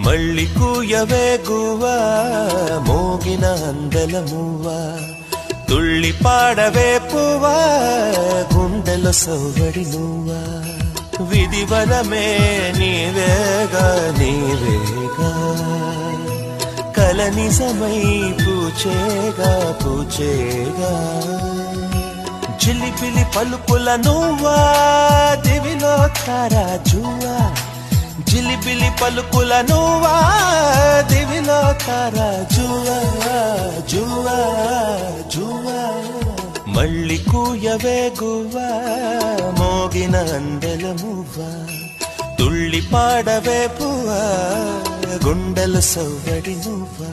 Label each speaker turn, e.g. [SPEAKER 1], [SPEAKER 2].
[SPEAKER 1] మళ్ళీ కూయవే గువ్వా మోగిన అందల మువ్వా తుళ్ళి పాడవే పువ్వా గుండెల సవ్వడి నువ్వా విధివరమే నీవేగా నీవేగా కల నిజమై పూచేగా పూచేగా జిలిపిలి పలుకుల నువ్వా దివిలో తారాజువా జిలిపిలి పలుకుల నువ్వా దివిలో తారాజువా జువా జువా మళ్ళీ కూయవే గువ్వా మోగిన అందెల మువ్వా తుళ్ళి పాడవే పువ్వా గుండెల సవ్వడి నువ్వా